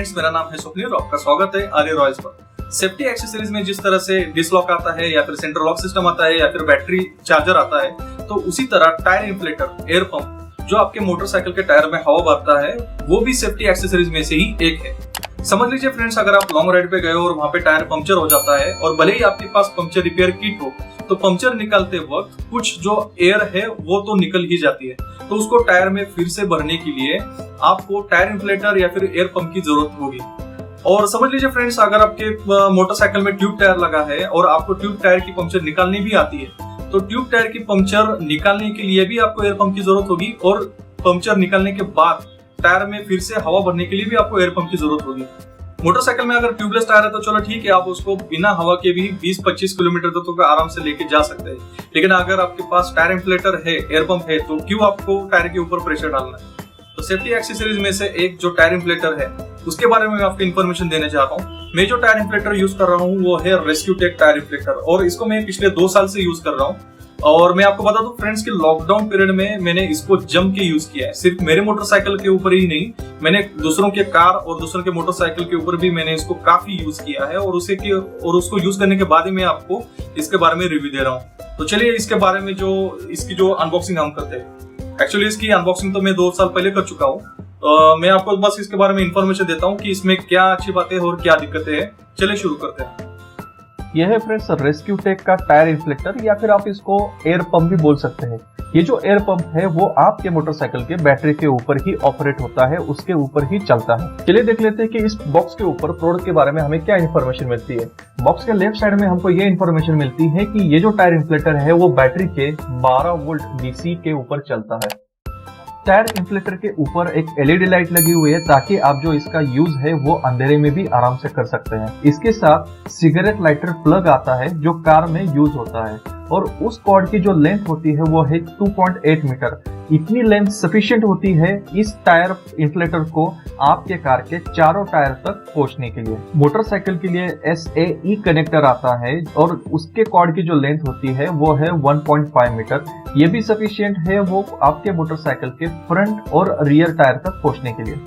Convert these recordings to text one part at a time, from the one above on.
Friends, मेरा नाम है स्वप्निल और आपका स्वागत है आर्य रॉयल्स पर। सेफ्टी एक्सेसरीज में जिस तरह से डिस्क लॉक आता है या फिर सेंटर लॉक सिस्टम आता है या फिर बैटरी चार्जर आता है, तो उसी तरह टायर इन्फ्लेटर, एयर पंप जो आपके मोटरसाइकिल के टायर में हवा भरता है, वो भी सेफ्टी एक्सेसरीज में से ही एक है। समझ लीजिए फ्रेंड्स, अगर आप लॉन्ग राइड पे गए और वहां पे टायर पंक्चर हो जाता है और भले ही आपके पास पंक्चर रिपेयर किट हो, तो पंक्चर निकालते वक्त कुछ जो एयर है वो तो निकल ही जाती है। तो उसको टायर में फिर से भरने के लिए आपको टायर इन्फ्लेटर या फिर एयर पंप की जरूरत होगी। और समझ लीजिए फ्रेंड्स, अगर आपके मोटरसाइकिल में ट्यूब टायर लगा है और आपको ट्यूब टायर की पंक्चर निकालनी भी आती है, तो ट्यूब टायर की पंक्चर निकालने के लिए भी आपको एयर पंप की जरूरत होगी और पंक्चर निकालने के बाद टायर में फिर से हवा भरने के लिए भी आपको एयर पंप की जरूरत होगी। मोटरसाइकिल में अगर ट्यूबलेस टायर है तो चलो ठीक है, आप उसको बिना हवा के भी 20-25 किलोमीटर तक तो आराम से लेके जा सकते हैं। लेकिन अगर आपके पास टायर इन्फ्लेटर है, एयर पंप है, तो क्यों आपको टायर के ऊपर प्रेशर डालना है? तो सेफ्टी एक्सेसरीज में से एक जो टायर इन्फ्लेटर है, उसके बारे में मैं आपको इन्फॉर्मेशन देने जा रहा हूँ। मैं जो टायर इन्फ्लेटर यूज कर रहा हूँ वो है रेस्क्यू टेक टायर इन्फ्लेटर, और इसको मैं पिछले 2 साल से यूज कर रहा हूँ। और मैं आपको बता दूं फ्रेंड्स कि लॉकडाउन पीरियड में मैंने इसको जम के यूज किया है। सिर्फ मेरे मोटरसाइकिल के ऊपर ही नहीं, मैंने दूसरों के कार और दूसरों के मोटरसाइकिल के ऊपर भी मैंने इसको काफी यूज किया है। और उसको यूज करने के बाद ही मैं आपको इसके बारे में रिव्यू दे रहा हूँ। तो चलिए इसके बारे में इसकी जो अनबॉक्सिंग हम करते हैं। एक्चुअली इसकी अनबॉक्सिंग तो मैं 2 साल पहले कर चुका हूँ। मैं आपको बस इसके बारे में इंफॉर्मेशन देता हूँ कि इसमें क्या अच्छी बातें और क्या दिक्कतें हैं। चलिए शुरू करते हैं। यह है फ्रेंड्स रेस्क्यू टेक का टायर इन्फ्लेक्टर, या फिर आप इसको एयर पंप भी बोल सकते हैं। ये जो एयर पंप है वो आपके मोटरसाइकिल के बैटरी के ऊपर ही ऑपरेट होता है, उसके ऊपर ही चलता है। चलिए देख लेते हैं कि इस बॉक्स के ऊपर प्रोडक्ट के बारे में हमें क्या इन्फॉर्मेशन मिलती है। बॉक्स के लेफ्ट साइड में हमको ये इन्फॉर्मेशन मिलती है कि ये जो टायर इन्फ्लेटर है वो बैटरी के 12 वोल्ट डीसी के ऊपर चलता है। टायर इन्फ्लेटर के ऊपर एक एलईडी लाइट लगी हुई है ताकि आप जो इसका यूज है वो अंधेरे में भी आराम से कर सकते हैं। इसके साथ सिगरेट लाइटर प्लग आता है जो कार में यूज होता है, और उस कॉर्ड की जो लेंथ होती है वो है 2.8 मीटर। इतनी लेंथ सफिशिएंट होती है इस टायर इन्फ्लेटर को आपके कार के चारों टायर तक पहुंचने के लिए। मोटरसाइकिल के लिए SAE कनेक्टर आता है और उसके कॉर्ड की जो लेंथ होती है वो है 1.5 मीटर। ये भी सफिशिएंट है वो आपके मोटरसाइकिल के फ्रंट और रियर टायर तक पहुंचने के लिए।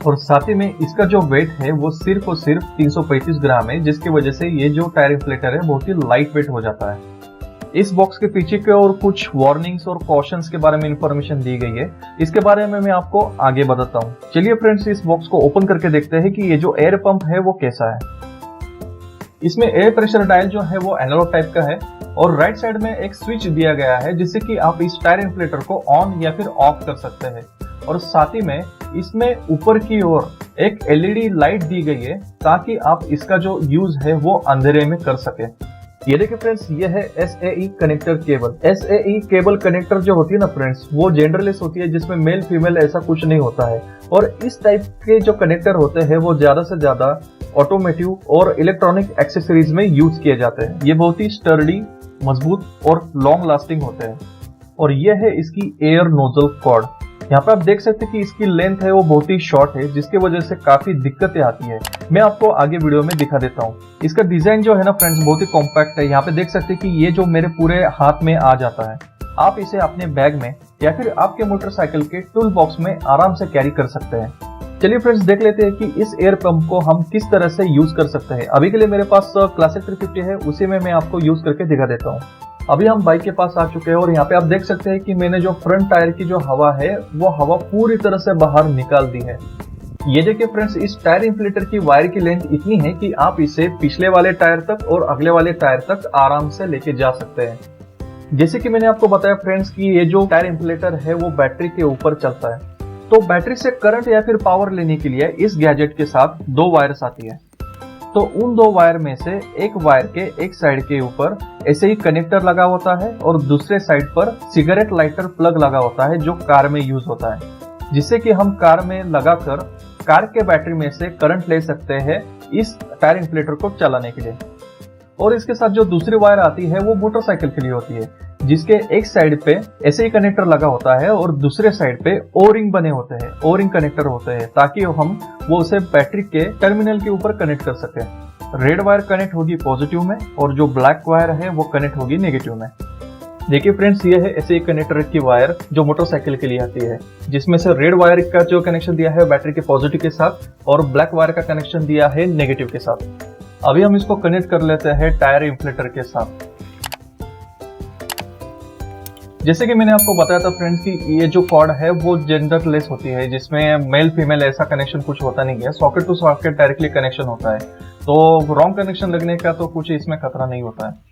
और साथ ही में इसका जो वेट है वो सिर्फ और सिर्फ 335 ग्राम है, जिसकी वजह से ये जो टायर इन्फ्लेटर है बहुत ही लाइट वेट हो जाता है। इस बॉक्स के पीछे की ओर कुछ वार्निंग्स और कॉशंस के बारे में इंफॉर्मेशन दी गई है। इसके बारे में मैं आपको आगे बताता हूँ। चलिए फ्रेंड्स, इस बॉक्स को ओपन करके देखते हैं कि ये जो एयर पंप है वो कैसा है। इसमें एयर प्रेशर डायल जो है वो एनालॉग टाइप का है, और राइट साइड में एक स्विच दिया गया है जिससे कि आप इस टायर इन्फ्लेटर को ऑन या फिर ऑफ कर सकते हैं। और साथ ही में इसमें ऊपर की ओर एक LED लाइट दी गई है ताकि आप इसका जो यूज है वो अंधेरे में कर सके। ये देखिए फ्रेंड्स, ये है SAE connector cable. SAE cable connector जो होती है ना फ्रेंड्स, वो जेंडरलेस होती है, जिसमें मेल फीमेल ऐसा कुछ नहीं होता है। और इस टाइप के जो कनेक्टर होते हैं वो ज्यादा से ज्यादा ऑटोमेटिव और इलेक्ट्रॉनिक एक्सेसरीज में यूज किए जाते हैं। ये बहुत ही स्टर्डी, मजबूत और लॉन्ग लास्टिंग होते हैं। और ये है इसकी एयर नोजल कॉर्ड। यहाँ पे आप देख सकते हैं कि इसकी लेंथ है वो बहुत ही शॉर्ट है, जिसकी वजह से काफी दिक्कतें आती है। मैं आपको आगे वीडियो में दिखा देता हूँ। इसका डिजाइन जो है ना फ्रेंड्स बहुत ही कॉम्पैक्ट है। यहाँ पे देख सकते हैं कि ये जो मेरे पूरे हाथ में आ जाता है। आप इसे अपने बैग में या फिर आपके मोटरसाइकिल के टूल बॉक्स में आराम से कैरी कर सकते हैं। चलिए फ्रेंड्स, देख लेते हैं कि इस एयर पंप को हम किस तरह से यूज कर सकते हैं। अभी के लिए मेरे पास क्लासिक 350 है, उसी में मैं आपको यूज करके दिखा देता हूँ। अभी हम बाइक के पास आ चुके हैं और यहाँ पे आप देख सकते हैं कि मैंने जो फ्रंट टायर की जो हवा है वो हवा पूरी तरह से बाहर निकाल दी है। ये देखिए फ्रेंड्स, इस टायर इन्फ्लेटर की वायर की लेंथ इतनी है कि आप इसे पिछले वाले टायर तक और अगले वाले टायर तक आराम से लेके जा सकते हैं। जैसे कि मैंने आपको बताया फ्रेंड्स कि ये जो टायर इन्फ्लेटर है वो बैटरी के ऊपर चलता है। तो बैटरी से करंट या फिर पावर लेने के लिए इस गैजेट के साथ 2 वायर्स आती है। तो उन 2 वायर में से एक वायर के एक साइड के ऊपर ऐसे ही कनेक्टर लगा होता है और दूसरे साइड पर सिगरेट लाइटर प्लग लगा होता है जो कार में यूज होता है, जिससे कि हम कार में लगाकर कार के बैटरी में से करंट ले सकते हैं इस टायर इन्फ्लेटर को चलाने के लिए। और इसके साथ जो दूसरी वायर आती है वो मोटरसाइकिल के लिए होती है, जिसके एक साइड पे ऐसे ही कनेक्टर लगा होता है और दूसरे साइड पे ओ रिंग बने होते हैं, ओ रिंग कनेक्टर होते हैं, ताकि हम वो उसे बैटरी के टर्मिनल के ऊपर कनेक्ट कर सके। रेड वायर कनेक्ट होगी पॉजिटिव में और जो ब्लैक वायर है वो कनेक्ट होगी नेगेटिव में। देखिए फ्रेंड्स, ये है ऐसे एक कनेक्टर की वायर जो मोटरसाइकिल के लिए आती है, जिसमें से रेड वायर का जो कनेक्शन दिया है बैटरी के पॉजिटिव के साथ और ब्लैक वायर का कनेक्शन दिया है नेगेटिव के साथ। अभी हम इसको कनेक्ट कर लेते हैं टायर इन्फ्लेटर के साथ। जैसे कि मैंने आपको बताया था फ्रेंड्स कि ये जो कॉर्ड है वो जेंडरलेस होती है, जिसमें मेल फीमेल ऐसा कनेक्शन कुछ होता नहीं है, socket to socket directly connection होता है। तो रॉन्ग कनेक्शन लगने का तो कुछ इसमें खतरा नहीं होता है।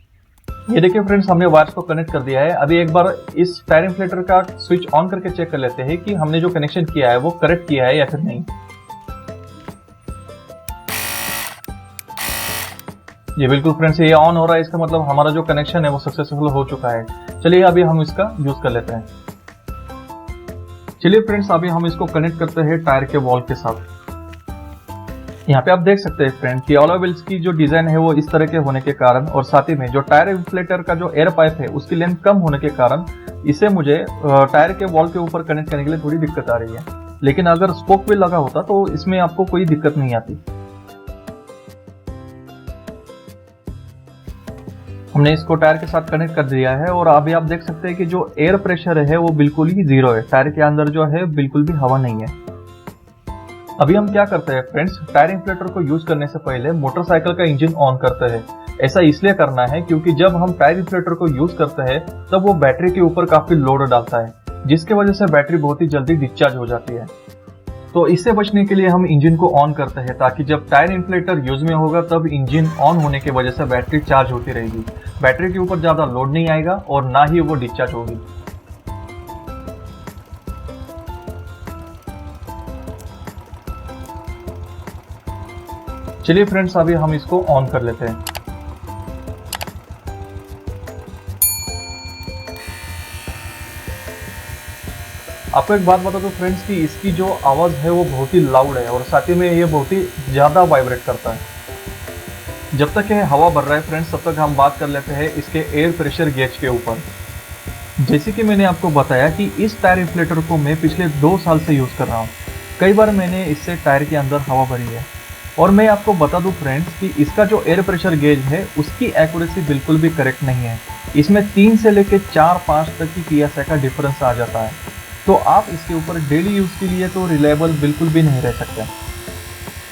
ये देखिए फ्रेंड्स, हमने वायर्स को कनेक्ट कर दिया है। अभी एक बार इस टायर इन्फ्लेटर का स्विच ऑन करके चेक कर लेते हैं कि हमने जो कनेक्शन किया है वो करेक्ट किया है या फिर नहीं। ये बिल्कुल फ्रेंड्स, ये ऑन हो रहा है, इसका मतलब हमारा जो कनेक्शन है वो सक्सेसफुल हो चुका है। चलिए अभी हम इसका यूज कर लेते हैं। चलिए फ्रेंड्स, अभी हम इसको कनेक्ट करते हैं टायर के वॉल के साथ। यहाँ पे आप देख सकते हैं फ्रेंड कि अलॉय व्हील्स की जो डिजाइन है वो इस तरह के होने के कारण और साथ ही में जो टायर इन्फ्लेटर का जो एयर पाइप है उसकी लेंथ कम होने के कारण इसे मुझे टायर के वॉल के ऊपर कनेक्ट करने के लिए थोड़ी दिक्कत आ रही है। लेकिन अगर स्पोक व्हील लगा होता तो इसमें आपको कोई दिक्कत नहीं आती। हमने इसको टायर के साथ कनेक्ट कर दिया है और अभी आप देख सकते हैं कि जो एयर प्रेशर है वो बिल्कुल ही जीरो है। टायर के अंदर जो है बिल्कुल भी हवा नहीं है। अभी हम क्या करते हैं फ्रेंड्स, टायर इन्फ्लेटर को यूज करने से पहले मोटरसाइकिल का इंजन ऑन करते हैं। ऐसा इसलिए करना है क्योंकि जब हम टायर इन्फ्लेटर को यूज करते हैं तब वो बैटरी के ऊपर काफी लोड डालता है, जिसकी वजह से बैटरी बहुत ही जल्दी डिस्चार्ज हो जाती है। तो इससे बचने के लिए हम इंजन को ऑन करते हैं, ताकि जब टायर इन्फ्लेटर यूज में होगा तब इंजन ऑन होने की वजह से बैटरी चार्ज होती रहेगी। बैटरी के ऊपर ज्यादा लोड नहीं आएगा और ना ही वो डिस्चार्ज होगी। चलिए फ्रेंड्स, अभी हम इसको ऑन कर लेते हैं। आपको एक बात बता दूं फ्रेंड्स कि इसकी जो आवाज है वो बहुत ही लाउड है और साथ ही में ये बहुत ही ज्यादा वाइब्रेट करता है। जब तक ये हवा भर रहा है फ्रेंड्स, तब तक हम बात कर लेते हैं इसके एयर प्रेशर गेज के ऊपर। जैसे कि मैंने आपको बताया कि इस टायर इन्फ्लेटर को मैं पिछले 2 साल से यूज कर रहा हूँ। कई बार मैंने इससे टायर के अंदर हवा भरी है और मैं आपको बता दूं फ्रेंड्स कि इसका जो एयर प्रेशर गेज है उसकी एक्यूरेसी बिल्कुल भी करेक्ट नहीं है। इसमें 3 से लेकर 4-5 तक की PSI का डिफरेंस आ जाता है। तो आप इसके ऊपर डेली यूज के लिए तो रिलायबल बिल्कुल भी नहीं रह सकते।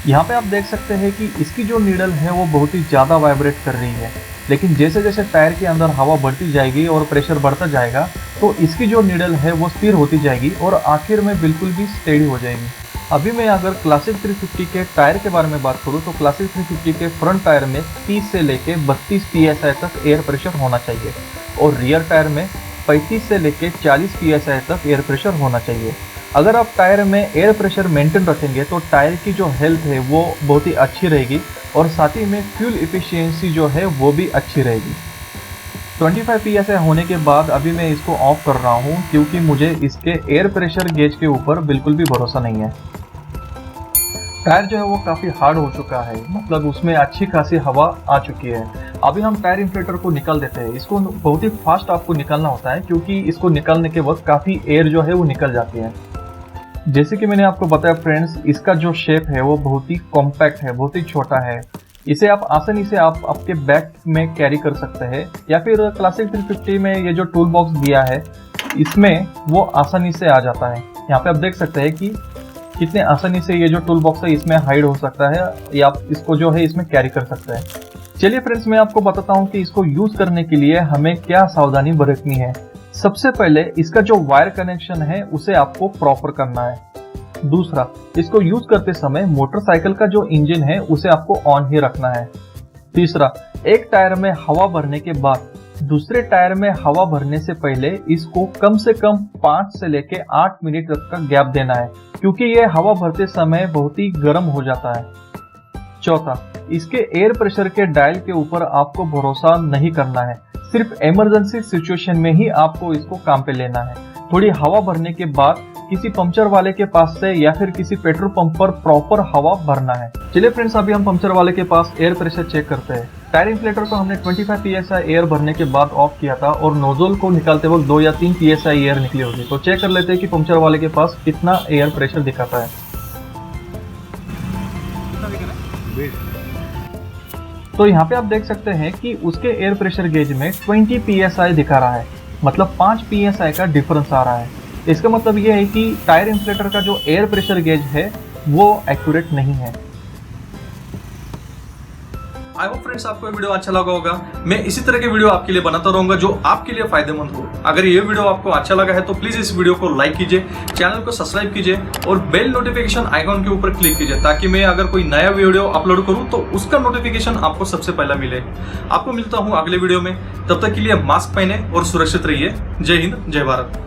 यहाँ पे आप देख सकते हैं कि इसकी जो नीडल है वो बहुत ही ज़्यादा वाइब्रेट कर रही है, लेकिन जैसे जैसे टायर के अंदर हवा बढ़ती जाएगी और प्रेशर बढ़ता जाएगा तो इसकी जो नीडल है वो स्थिर होती जाएगी और आखिर में बिल्कुल भी स्टेडी हो जाएगी। अभी मैं अगर क्लासिक 350 के टायर के बारे में बात करूँ तो क्लासिक 350 के फ्रंट टायर में 30 से लेके 32 PSI तक एयर प्रेशर होना चाहिए और रियर टायर में 35 से लेके 40 PSI तक एयर प्रेशर होना चाहिए। अगर आप टायर में एयर प्रेशर मेंटेन रखेंगे तो टायर की जो हेल्थ है वो बहुत ही अच्छी रहेगी और साथ ही में फ्यूल एफिशिएंसी जो है वो भी अच्छी रहेगी। 25 PSI होने के बाद अभी मैं इसको ऑफ कर रहा हूँ क्योंकि मुझे इसके एयर प्रेशर गेज के ऊपर बिल्कुल भी भरोसा नहीं है। टायर जो है वो काफ़ी हार्ड हो चुका है, मतलब उसमें अच्छी खासी हवा आ चुकी है। अभी हम टायर इन्फ्लेटर को निकाल देते हैं। इसको बहुत ही फास्ट आपको निकालना होता है क्योंकि इसको निकालने के वक्त काफ़ी एयर जो है वो निकल जाती है। जैसे कि मैंने आपको बताया फ्रेंड्स, इसका जो शेप है वो बहुत ही कॉम्पैक्ट है, बहुत ही छोटा है। इसे आप आसानी से आप आपके बैग में कैरी कर सकते हैं या फिर क्लासिक 350 में ये जो टूल बॉक्स दिया है इसमें वो आसानी से आ जाता है। यहाँ पे आप देख सकते हैं कि कितने आसानी से ये जो टूल बॉक्स है इसमें हाइड हो सकता है या आप इसको जो है इसमें कैरी कर सकते हैं। चलिए फ्रेंड्स, मैं आपको बताता हूँ कि इसको यूज करने के लिए हमें क्या सावधानी बरतनी है। सबसे पहले इसका जो वायर कनेक्शन है उसे आपको प्रॉपर करना है। दूसरा, इसको यूज करते समय मोटरसाइकिल का जो इंजन है उसे आपको ऑन ही रखना है। तीसरा, एक टायर में हवा भरने के बाद दूसरे टायर में हवा भरने से पहले इसको कम से कम 5 से लेके 8 मिनट तक का गैप देना है क्योंकि ये हवा भरते समय बहुत ही गर्म हो जाता है। चौथा, इसके एयर प्रेशर के डायल के ऊपर आपको भरोसा नहीं करना है। सिर्फ इमरजेंसी सिचुएशन में ही आपको इसको काम पे लेना है। थोड़ी हवा भरने के बाद किसी पंचर वाले के पास से या फिर किसी पेट्रोल पंप पर प्रॉपर हवा भरना है। चलिए फ्रेंड्स, अभी हम पंचर वाले के पास एयर प्रेशर चेक करते हैं। टायर इन्फ्लेटर को हमने 25 PSI एयर भरने के बाद ऑफ किया था और नोजल को निकालते वक्त 2 या 3 PSI एयर निकली होगी। तो चेक कर लेते हैं कि पंचर वाले के पास कितना एयर प्रेशर दिखाता है। तो यहाँ पे आप देख सकते हैं कि उसके एयर प्रेशर गेज में 20 PSI दिखा रहा है। मतलब 5 psi का डिफरेंस आ रहा है। इसका मतलब ये है कि टायर इन्फ्लेटर का जो एयर प्रेशर गेज है वो एक्यूरेट नहीं है। आई होप फ्रेंड्स आपको ये वीडियो अच्छा लगा होगा। मैं इसी तरह के वीडियो आपके लिए बनाता रहूंगा जो आपके लिए फायदेमंद हो। अगर ये वीडियो आपको अच्छा लगा है तो प्लीज इस वीडियो को लाइक कीजिए, चैनल को सब्सक्राइब कीजिए और बेल नोटिफिकेशन आइकॉन के ऊपर क्लिक कीजिए ताकि मैं अगर कोई नया वीडियो अपलोड करूं तो उसका नोटिफिकेशन आपको सबसे पहले मिले। आपको मिलता हूं अगले वीडियो में, तब तक के लिए मास्क पहने और सुरक्षित रहिए। जय हिंद, जय भारत।